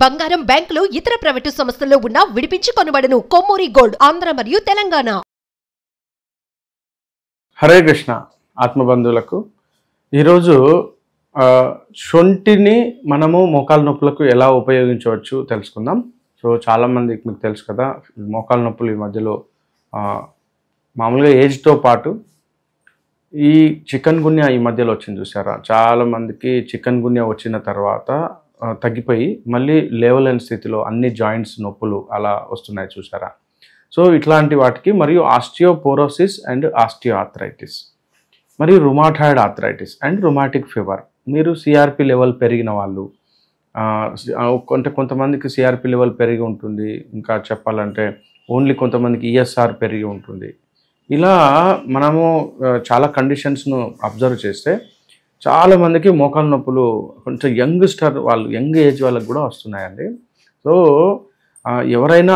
బంగారం బ్యాంకులు ఇతర ప్రైవేటు సంస్థల్లో ఉన్న విడిపించి కొనబడును. కొమ్మూరి గోల్డ్ ఆంధ్ర మరియు తెలంగాణ. హరే కృష్ణ ఆత్మబంధువులకు ఈరోజు శొంఠిని మనము మోకాలు నొప్పులకు ఎలా ఉపయోగించవచ్చు తెలుసుకుందాం. సో చాలామందికి మీకు తెలుసు కదా, మోకాలు నొప్పులు ఈ మధ్యలో మామూలుగా ఏజ్తో పాటు ఈ చికెన్ గున్యా ఈ మధ్యలో వచ్చింది చూసారా. చాలామందికి చికెన్ గున్యా వచ్చిన తర్వాత తగ్గిపోయి మళ్ళీ లేవలేని స్థితిలో అన్ని జాయింట్స్ నొప్పులు అలా వస్తున్నాయి చూసారా. సో ఇట్లాంటి వాటికి మరియు ఆస్టియోపోరోసిస్ అండ్ ఆస్టియోఆర్థరైటిస్ మరియు rheumatoid arthritis and rheumatic fever, మీరు సిఆర్పి లెవెల్ పెరిగిన వాళ్ళు, కొంతమందికి సిఆర్పి లెవెల్ పెరిగి ఉంటుంది, ఇంకా చెప్పాలంటే ఓన్లీ కొంతమందికి ఈఎస్ఆర్ పెరిగి ఉంటుంది. ఇలా మనము చాలా కండిషన్స్ను అబ్జర్వ్ చేస్తే చాలామందికి మోకాలు నొప్పులు కొంచెం యంగ్ ఏజ్ వాళ్ళకి కూడా వస్తున్నాయండి. సో ఎవరైనా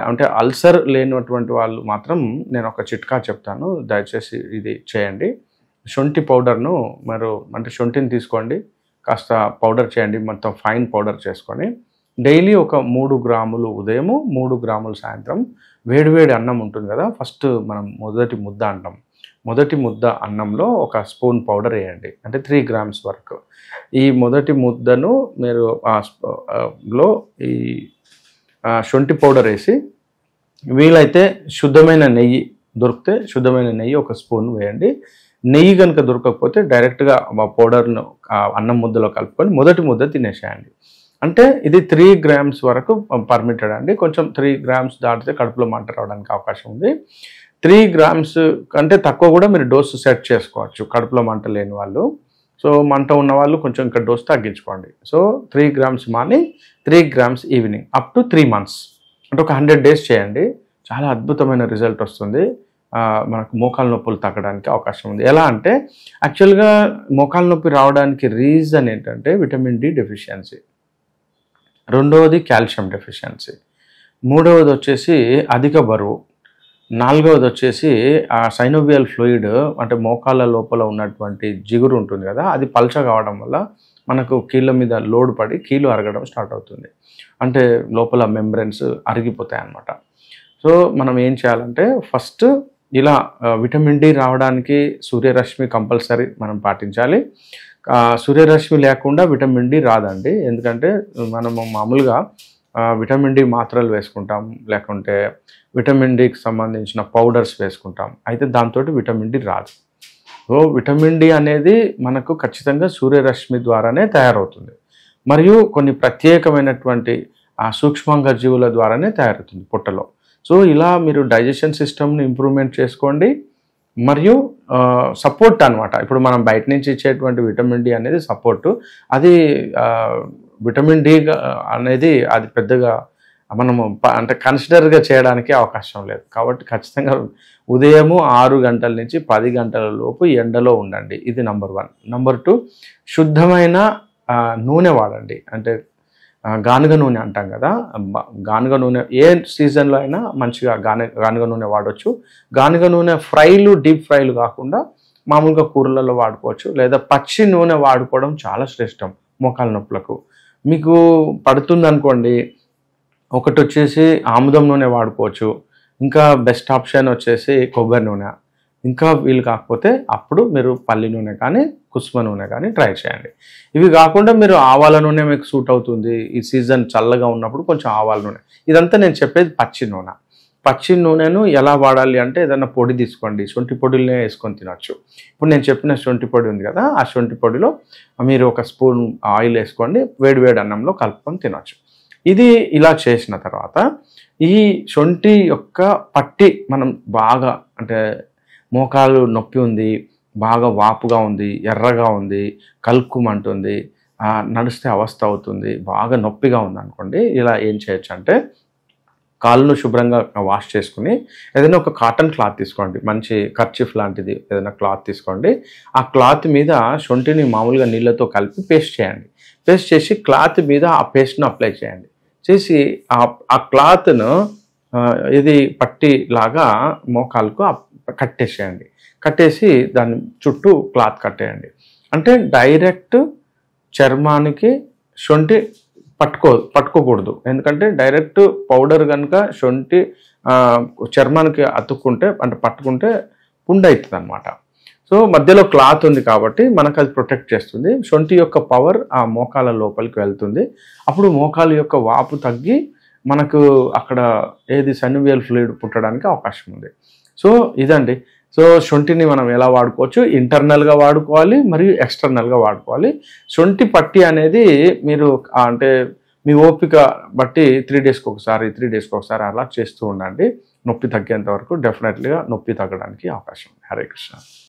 అంటే అల్సర్ లేనటువంటి వాళ్ళు మాత్రం నేను ఒక చిట్కా చెప్తాను, దయచేసి ఇది చేయండి. శొంఠి పౌడర్ను అంటే శొంఠిని తీసుకోండి, కాస్త పౌడర్ చేయండి, మొత్తం ఫైన్ పౌడర్ చేసుకొని డైలీ ఒక 3 గ్రాములు ఉదయము 3 గ్రాములు సాయంత్రం వేడివేడి అన్నం ఉంటుంది కదా, ఫస్ట్ మనం మొదటి ముద్ద అన్నంలో ఒక స్పూన్ పౌడర్ వేయండి, అంటే 3 గ్రామ్స్ వరకు. ఈ మొదటి ముద్దను మీరు లో ఈ శొంఠి పౌడర్ వేసి వీలైతే శుద్ధమైన నెయ్యి దొరికితే శుద్ధమైన నెయ్యి ఒక స్పూన్ వేయండి. నెయ్యి కనుక దొరకకపోతే డైరెక్ట్గా పౌడర్ను అన్నం ముద్దలో కలుపుకొని మొదటి ముద్ద తినేసేయండి. అంటే ఇది 3 గ్రామ్స్ వరకు పర్మిటెడ్ అండి. కొంచెం 3 గ్రామ్స్ దాటితే కడుపులో మంట రావడానికి అవకాశం ఉంది. 3 గ్రామ్స్ కంటే తక్కువ కూడా మీరు డోసు సెట్ చేసుకోవచ్చు కడుపులో మంట లేని వాళ్ళు. సో మంట ఉన్న వాళ్ళు కొంచెం ఇంకా డోసు తగ్గించుకోండి. So 3 grams morning, 3 grams evening, up to 3 months, అంటే ఒక 100 days చేయండి. చాలా అద్భుతమైన రిజల్ట్ వస్తుంది. మనకు మోకాలు నొప్పులు తగ్గడానికి అవకాశం ఉంది. ఎలా అంటే యాక్చువల్గా మోకాలు నొప్పి రావడానికి రీజన్ ఏంటంటే విటమిన్ డి డెఫిషియన్సీ, రెండవది కాల్షియం డెఫిషియన్సీ, మూడవది వచ్చేసి అధిక బరువు, నాలుగవది వచ్చేసి ఆ సైనోవియల్ ఫ్లూయిడ్ అంటే మోకాళ్ళ లోపల ఉన్నటువంటి జిగురు ఉంటుంది కదా, అది పల్చ కావడం వల్ల మనకు కీళ్ళ మీద లోడ్ పడి కీళ్ళు అరగడం స్టార్ట్ అవుతుంది, అంటే లోపల మెంబ్రెన్స్ అరిగిపోతాయి అన్నమాట. సో మనం ఏం చేయాలంటే ఫస్ట్ ఇలా విటమిన్ డి రావడానికి సూర్యరశ్మి కంపల్సరీ మనం పాటించాలి. సూర్యరశ్మి లేకుండా విటమిన్ డి రాదండి, ఎందుకంటే మనము మామూలుగా విటమిన్ డి మాత్రలు వేసుకుంటాం, లేకుంటే విటమిన్ డికి సంబంధించిన పౌడర్స్ వేసుకుంటాం, అయితే దాంతో విటమిన్ డి రాదు. సో విటమిన్ డి అనేది మనకు ఖచ్చితంగా సూర్యరశ్మి ద్వారానే తయారవుతుంది, మరియు కొన్ని ప్రత్యేకమైనటువంటి సూక్ష్మంగా జీవుల ద్వారానే తయారవుతుంది పొట్టలో. సో ఇలా మీరు డైజెషన్ సిస్టమ్ని ఇంప్రూవ్మెంట్ చేసుకోండి, మరియు సపోర్ట్ అనమాట. ఇప్పుడు మనం బయట నుంచి ఇచ్చేటువంటి విటమిన్ డి అనేది సపోర్టు, అది విటమిన్ డి అనేది అది పెద్దగా మనము అంటే కన్సిడర్గా చేయడానికి అవకాశం లేదు. కాబట్టి ఖచ్చితంగా ఉదయము 6 గంటల నుంచి 10 గంటల లోపు ఎండలో ఉండండి, ఇది నెంబర్ 1. నెంబర్ 2, శుద్ధమైన నూనె వాడండి, అంటే గానుగ నూనె అంటాం కదా, గానుగ నూనె ఏ సీజన్లో అయినా మంచిగా గానుగ నూనె వాడవచ్చు. గానుగ నూనె ఫ్రైలు, డీప్ ఫ్రైలు కాకుండా మామూలుగా కూరలలో వాడుకోవచ్చు, లేదా పచ్చి నూనె వాడుకోవడం చాలా శ్రేష్టం మోకాలు నొప్పులకు. మీకు పడుతుంది అనుకోండి, ఒకటి వచ్చేసి ఆముదం నూనె వాడుకోవచ్చు, ఇంకా బెస్ట్ ఆప్షన్ వచ్చేసి కొబ్బరి నూనె, ఇంకా వీలు కాకపోతే అప్పుడు మీరు పల్లి నూనె కానీ కుసుమ నూనె కానీ ట్రై చేయండి. ఇవి కాకుండా మీరు ఆవాల నూనె మీకు సూట్ అవుతుంది, ఈ సీజన్ చల్లగా ఉన్నప్పుడు కొంచెం ఆవాల నూనె. ఇదంతా నేను చెప్పేది పచ్చి నూనె. పచ్చి నూనెను ఎలా వాడాలి అంటే ఏదైనా పొడి తీసుకోండి, శొంఠి పొడినే వేసుకొని తినచ్చు. ఇప్పుడు నేను చెప్పిన శొంఠి పొడి ఉంది కదా, ఆ శొంఠి పొడిలో మీరు ఒక స్పూన్ ఆయిల్ వేసుకోండి, వేడివేడి అన్నంలో కలుపుకొని తినచ్చు. ఇది ఇలా చేసిన తర్వాత ఈ శొంఠి యొక్క పట్టి మనం బాగా, అంటే మోకాలు నొప్పి ఉంది, బాగా వాపుగా ఉంది, ఎర్రగా ఉంది, కలుక్కుమంటుంది, నడిస్తే అవస్థ అవుతుంది, బాగా నొప్పిగా ఉంది అనుకోండి, ఇలా ఏం చేయొచ్చు అంటే కాళ్ళను శుభ్రంగా వాష్ చేసుకుని ఏదైనా ఒక కాటన్ క్లాత్ తీసుకోండి, మంచి కర్చీఫ్ లాంటిది ఏదైనా క్లాత్ తీసుకోండి. ఆ క్లాత్ మీద శొంఠిని మామూలుగా నీళ్ళతో కలిపి పేస్ట్ చేయండి. పేస్ట్ చేసి క్లాత్ మీద ఆ పేస్ట్ను అప్లై చేయండి. చేసి ఆ క్లాత్ను ఇది పట్టిలాగా మోకాలకు కట్టేసేయండి. కట్టేసి దాని చుట్టూ క్లాత్ కట్టేయండి. అంటే డైరెక్ట్ చర్మానికి శొంఠి పట్టుకోకూడదు. ఎందుకంటే డైరెక్ట్ పౌడర్ కనుక శొంఠి చర్మానికి అతుక్కుంటే అంటే పట్టుకుంటే పుండు అవుతుంది అనమాట. సో మధ్యలో క్లాత్ ఉంది కాబట్టి మనకు అది ప్రొటెక్ట్ చేస్తుంది. శొంఠి యొక్క పవర్ ఆ మోకాల లోపలికి వెళ్తుంది. అప్పుడు మోకాల యొక్క వాపు తగ్గి మనకు అక్కడ సన్నివేల్ ఫ్లూయిడ్ పుట్టడానికి అవకాశం ఉంది. సో ఇదండి. సో శొంఠిని మనం ఎలా వాడుకోవచ్చు, ఇంటర్నల్గా వాడుకోవాలి మరియు ఎక్స్టర్నల్గా వాడుకోవాలి. శొంఠి పట్టి అనేది మీరు అంటే మీ ఓపిక బట్టి 3 డేస్కి ఒకసారి 3 డేస్కి ఒకసారి అలా చేస్తూ ఉండండి. నొప్పి తగ్గేంత వరకు డెఫినెట్లీగా నొప్పి తగ్గడానికి అవకాశం ఉంది. హరే కృష్ణ.